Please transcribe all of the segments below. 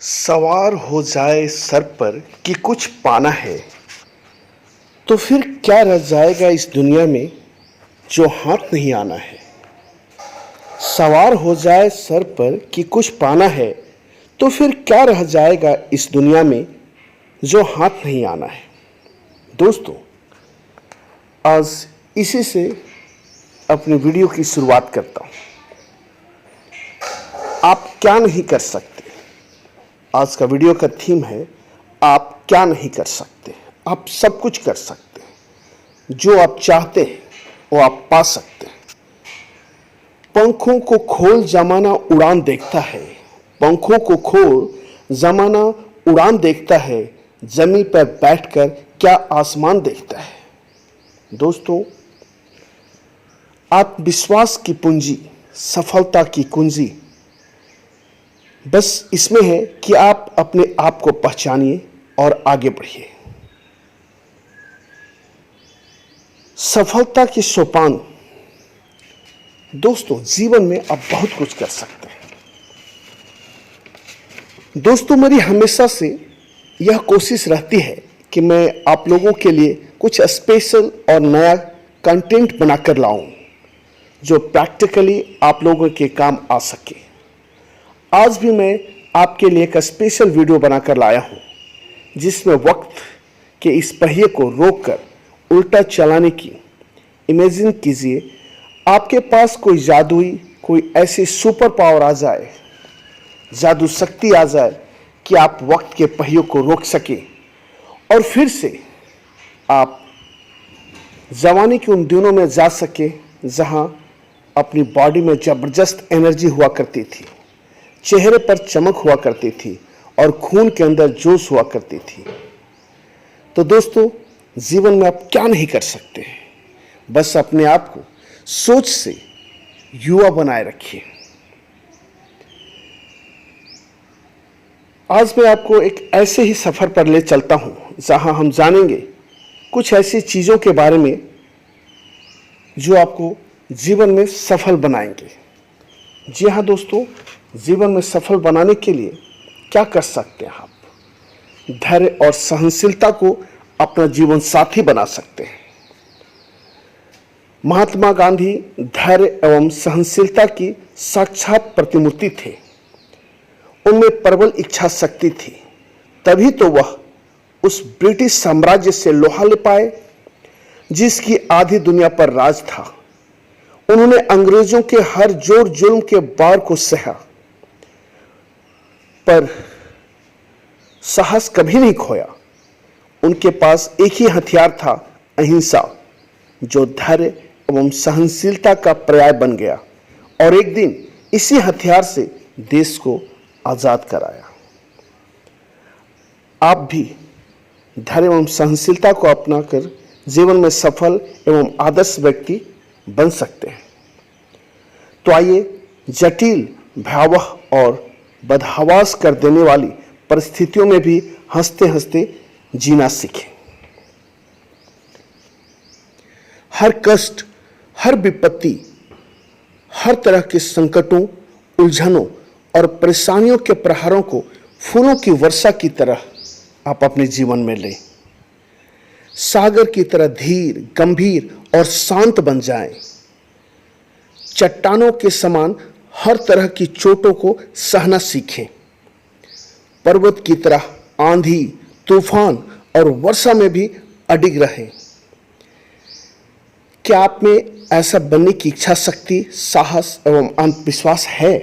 सवार हो जाए सर पर कि कुछ पाना है, तो फिर क्या रह जाएगा इस दुनिया में जो हाथ नहीं आना है। सवार हो जाए सर पर कि कुछ पाना है, तो फिर क्या रह जाएगा इस दुनिया में जो हाथ नहीं आना है। दोस्तों, आज इसी से अपनी वीडियो की शुरुआत करता हूँ। आप क्या नहीं कर सकते। आज का वीडियो का थीम है, आप क्या नहीं कर सकते। आप सब कुछ कर सकते हैं। जो आप चाहते हैं वो आप पा सकते हैं। पंखों को खोल जमाना उड़ान देखता है। पंखों को खोल जमाना उड़ान देखता है। जमीन पर बैठकर क्या आसमान देखता है। दोस्तों, आत्मविश्वास की पूंजी, सफलता की कुंजी बस इसमें है कि आप अपने आप को पहचानिए और आगे बढ़िए। सफलता के सोपान। दोस्तों, जीवन में आप बहुत कुछ कर सकते हैं। दोस्तों, मेरी हमेशा से यह कोशिश रहती है कि मैं आप लोगों के लिए कुछ स्पेशल और नया कंटेंट बनाकर लाऊं जो प्रैक्टिकली आप लोगों के काम आ सके। आज भी मैं आपके लिए एक स्पेशल वीडियो बनाकर लाया हूं, जिसमें वक्त के इस पहिए को रोककर उल्टा चलाने की इमेजिन कीजिए। आपके पास कोई जादुई, कोई ऐसी सुपर पावर आ जाए, जादू शक्ति आ जाए कि आप वक्त के पहियों को रोक सके और फिर से आप जवानी के उन दिनों में जा सके जहां अपनी बॉडी में जबरदस्त एनर्जी हुआ करती थी, चेहरे पर चमक हुआ करती थी और खून के अंदर जोश हुआ करती थी। तो दोस्तों, जीवन में आप क्या नहीं कर सकते हैं। बस अपने आप को सोच से युवा बनाए रखिए। आज मैं आपको एक ऐसे ही सफर पर ले चलता हूं जहां हम जानेंगे कुछ ऐसी चीजों के बारे में जो आपको जीवन में सफल बनाएंगे। जी हाँ दोस्तों, जीवन में सफल बनाने के लिए क्या कर सकते हैं आप। धैर्य और सहनशीलता को अपना जीवन साथी बना सकते हैं। महात्मा गांधी धैर्य एवं सहनशीलता की साक्षात प्रतिमूर्ति थे। उनमें प्रबल इच्छा शक्ति थी, तभी तो वह उस ब्रिटिश साम्राज्य से लोहा ले पाए जिसकी आधी दुनिया पर राज था। उन्होंने अंग्रेजों के हर जोर जुल्म के बार को सहा, पर साहस कभी नहीं खोया। उनके पास एक ही हथियार था, अहिंसा, जो धैर्य एवं सहनशीलता का पर्याय बन गया और एक दिन इसी हथियार से देश को आजाद कराया। आप भी धैर्य एवं सहनशीलता को अपनाकर जीवन में सफल एवं आदर्श व्यक्ति बन सकते हैं। तो आइए जटिल, भयावह और बदहवास कर देने वाली परिस्थितियों में भी हंसते हंसते जीना सीखें। हर कष्ट, हर विपत्ति, हर तरह के संकटों, उलझनों और परेशानियों के प्रहारों को फूलों की वर्षा की तरह आप अपने जीवन में लें। सागर की तरह धीर, गंभीर और शांत बन जाएं। चट्टानों के समान हर तरह की चोटों को सहना सीखें। पर्वत की तरह आंधी, तूफान और वर्षा में भी अडिग रहें। क्या आप में ऐसा बनने की इच्छा शक्ति, साहस एवं आत्मविश्वास है?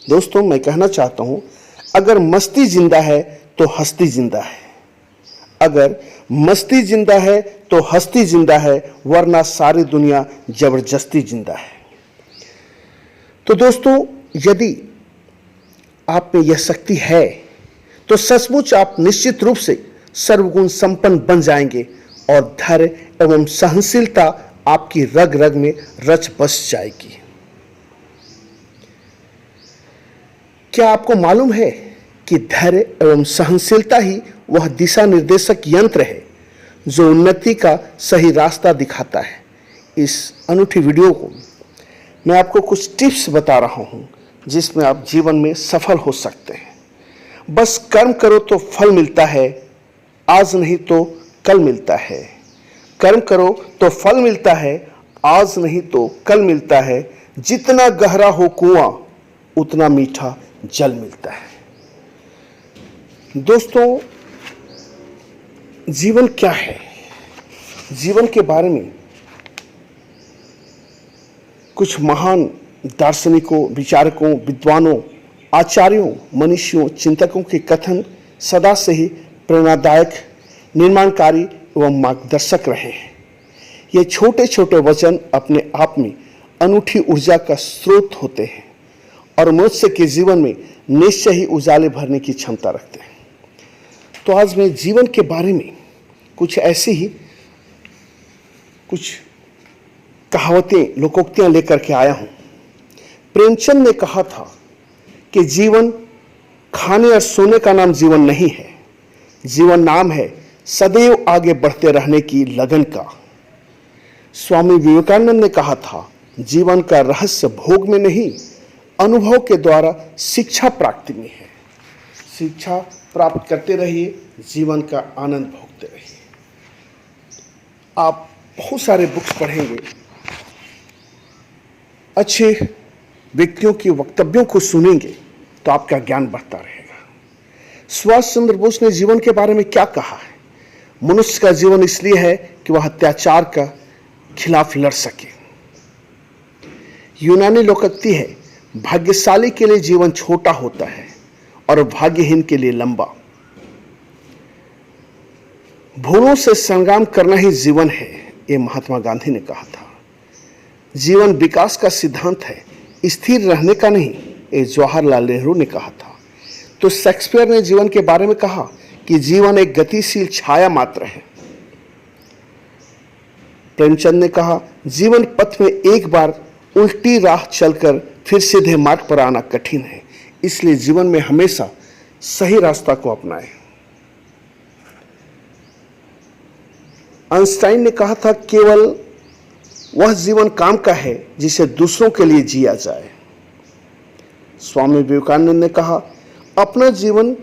दोस्तों, मैं कहना चाहता हूं, अगर मस्ती जिंदा है तो हस्ती जिंदा है। अगर मस्ती जिंदा है तो हस्ती जिंदा है, वरना सारी दुनिया जबरदस्ती जिंदा है। तो दोस्तों, यदि आप में यह शक्ति है तो सचमुच आप निश्चित रूप से सर्वगुण संपन्न बन जाएंगे और धैर्य एवं सहनशीलता आपकी रग रग में रच बस जाएगी। क्या आपको मालूम है कि धैर्य एवं सहनशीलता ही वह दिशा निर्देशक यंत्र है जो उन्नति का सही रास्ता दिखाता है। इस अनूठी वीडियो को मैं आपको कुछ टिप्स बता रहा हूं जिसमें आप जीवन में सफल हो सकते हैं। बस कर्म करो तो फल मिलता है, आज नहीं तो कल मिलता है। कर्म करो तो फल मिलता है, आज नहीं तो कल मिलता है। जितना गहरा हो कुआं उतना मीठा जल मिलता है। दोस्तों, जीवन क्या है? जीवन के बारे में कुछ महान दार्शनिकों, विचारकों, विद्वानों, आचार्यों, मनीषियों, चिंतकों के कथन सदा से ही प्रेरणादायक, निर्माणकारी एवं मार्गदर्शक रहे हैं। ये छोटे छोटे वचन अपने आप में अनूठी ऊर्जा का स्रोत होते हैं और मनुष्य के जीवन में निश्चय ही उजाले भरने की क्षमता रखते हैं। तो आज मैं जीवन के बारे में कुछ ऐसी ही कुछ कहावतें, लोकोक्तियां लेकर के आया हूं। प्रेमचंद ने कहा था कि जीवन खाने और सोने का नाम जीवन नहीं है, जीवन नाम है सदैव आगे बढ़ते रहने की लगन का। स्वामी विवेकानंद ने कहा था, जीवन का रहस्य भोग में नहीं, अनुभव के द्वारा शिक्षा प्राप्ति में है। शिक्षा प्राप्त करते रहिए, जीवन का आनंद भोगते रहिए। आप बहुत सारे बुक्स पढ़ेंगे, अच्छे व्यक्तियों के वक्तव्यों को सुनेंगे तो आपका ज्ञान बढ़ता रहेगा। सुभाष चंद्र बोस ने जीवन के बारे में क्या कहा है? मनुष्य का जीवन इसलिए है कि वह अत्याचार का खिलाफ लड़ सके। यूनानी लोकोक्ति है, भाग्यशाली के लिए जीवन छोटा होता है और भाग्यहीन के लिए लंबा। भूलों से संग्राम करना ही जीवन है, ये महात्मा गांधी ने कहा था। जीवन विकास का सिद्धांत है, स्थिर रहने का नहीं, ये जवाहरलाल नेहरू ने कहा था। तो शेक्सपियर ने जीवन के बारे में कहा कि जीवन एक गतिशील छाया मात्र है। प्रेमचंद ने कहा, जीवन पथ में एक बार उल्टी राह चलकर फिर सीधे मार्ग पर आना कठिन है, इसलिए जीवन में हमेशा सही रास्ता को अपनाएं। आइंस्टाइन ने कहा था, केवल वह जीवन काम का है जिसे दूसरों के लिए जिया जाए। स्वामी विवेकानंद ने कहा, अपना जीवन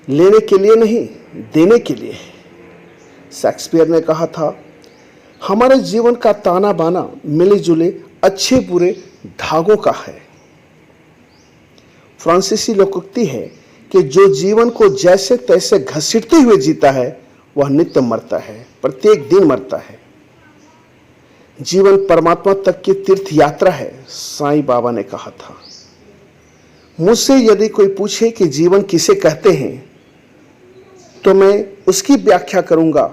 लेने के लिए नहीं, देने के लिए है। शेक्सपियर ने कहा था, हमारे जीवन का ताना बाना मिले जुले अच्छे बुरे धागों का है। फ्रांसीसी लोकोक्ति है कि जो जीवन को जैसे तैसे घसीटते हुए जीता है वह नित्य मरता है, प्रत्येक दिन मरता है। जीवन परमात्मा तक की तीर्थ यात्रा है, साईं बाबा ने कहा था। मुझसे यदि कोई पूछे कि जीवन किसे कहते हैं तो मैं उसकी व्याख्या करूंगा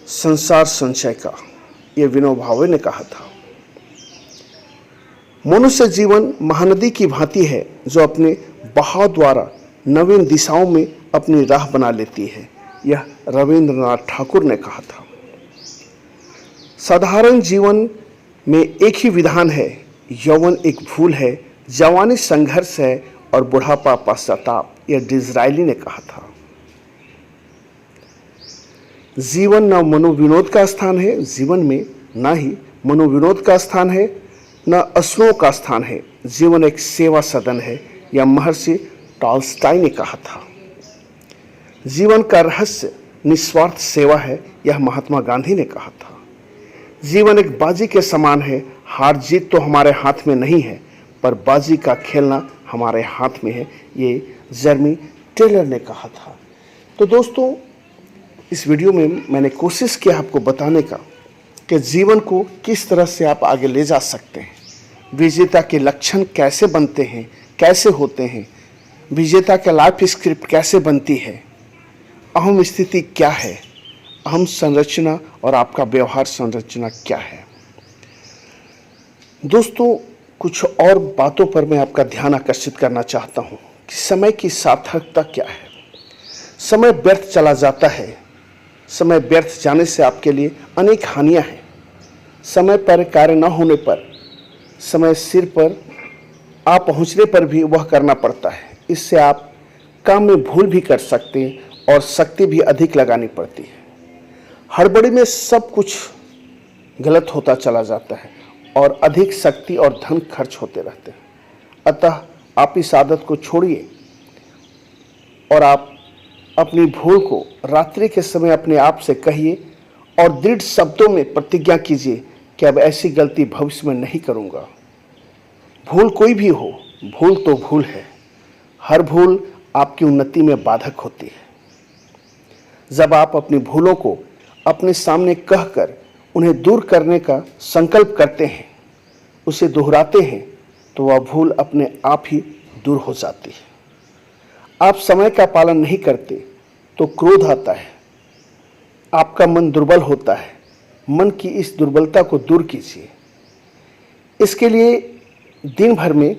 संसार संचय का, यह विनोबा भावे ने कहा था। मनुष्य जीवन महानदी की भांति है जो अपने बहाव द्वारा नवीन दिशाओं में अपनी राह बना लेती है, यह रविंद्रनाथ ठाकुर ने कहा था। साधारण जीवन में एक ही विधान है, यौवन एक भूल है, जवानी संघर्ष है और बुढ़ापा पश्चाताप, यह डिज़रायली ने कहा था। जीवन न मनोविनोद का स्थान है, जीवन में न ही मनोविनोद का स्थान है न असुरों का स्थान है, जीवन एक सेवा सदन है, यह महर्षि टॉल्स्टॉय ने कहा था। जीवन का रहस्य निस्वार्थ सेवा है, यह महात्मा गांधी ने कहा था। जीवन एक बाजी के समान है, हार जीत तो हमारे हाथ में नहीं है पर बाजी का खेलना हमारे हाथ में है, ये जर्मी टेलर ने कहा था। तो दोस्तों, इस वीडियो में मैंने कोशिश किया आपको बताने का कि जीवन को किस तरह से आप आगे ले जा सकते हैं, विजेता के लक्षण कैसे बनते हैं, कैसे होते हैं, विजेता का लाइफ स्क्रिप्ट कैसे बनती है, अहम स्थिति क्या है, अहम संरचना और आपका व्यवहार संरचना क्या है। दोस्तों, कुछ और बातों पर मैं आपका ध्यान आकर्षित करना चाहता हूं कि समय की सार्थकता क्या है। समय व्यर्थ चला जाता है, समय व्यर्थ जाने से आपके लिए अनेक हानियां हैं। समय पर कार्य न होने पर, समय सिर पर आ पहुंचने पर भी वह करना पड़ता है। इससे आप काम में भूल भी कर सकते हैं और शक्ति भी अधिक लगानी पड़ती है। हड़बड़ी में सब कुछ गलत होता चला जाता है और अधिक शक्ति और धन खर्च होते रहते हैं। अतः आप इस आदत को छोड़िए और आप अपनी भूल को रात्रि के समय अपने आप से कहिए और दृढ़ शब्दों में प्रतिज्ञा कीजिए कि अब ऐसी गलती भविष्य में नहीं करूँगा। भूल कोई भी हो, भूल तो भूल है। हर भूल आपकी उन्नति में बाधक होती है। जब आप अपनी भूलों को अपने सामने कहकर उन्हें दूर करने का संकल्प करते हैं, उसे दोहराते हैं, तो वह भूल अपने आप ही दूर हो जाती है। आप समय का पालन नहीं करते तो क्रोध आता है, आपका मन दुर्बल होता है। मन की इस दुर्बलता को दूर कीजिए। इसके लिए दिन भर में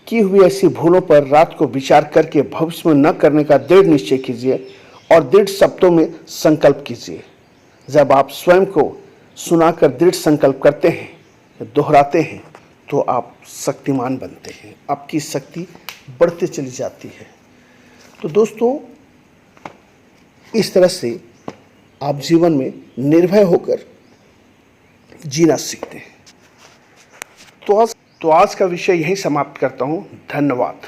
की हुई ऐसी भूलों पर रात को विचार करके भविष्य में न करने का दृढ़ निश्चय कीजिए और दृढ़ शब्दों में संकल्प कीजिए। जब आप स्वयं को सुनाकर दृढ़ संकल्प करते हैं, दोहराते हैं, तो आप शक्तिमान बनते हैं, आपकी शक्ति बढ़ती चली जाती है। तो दोस्तों, इस तरह से आप जीवन में निर्भय होकर जीना सीखते हैं। तो आज का विषय यहीं समाप्त करता हूँ। धन्यवाद।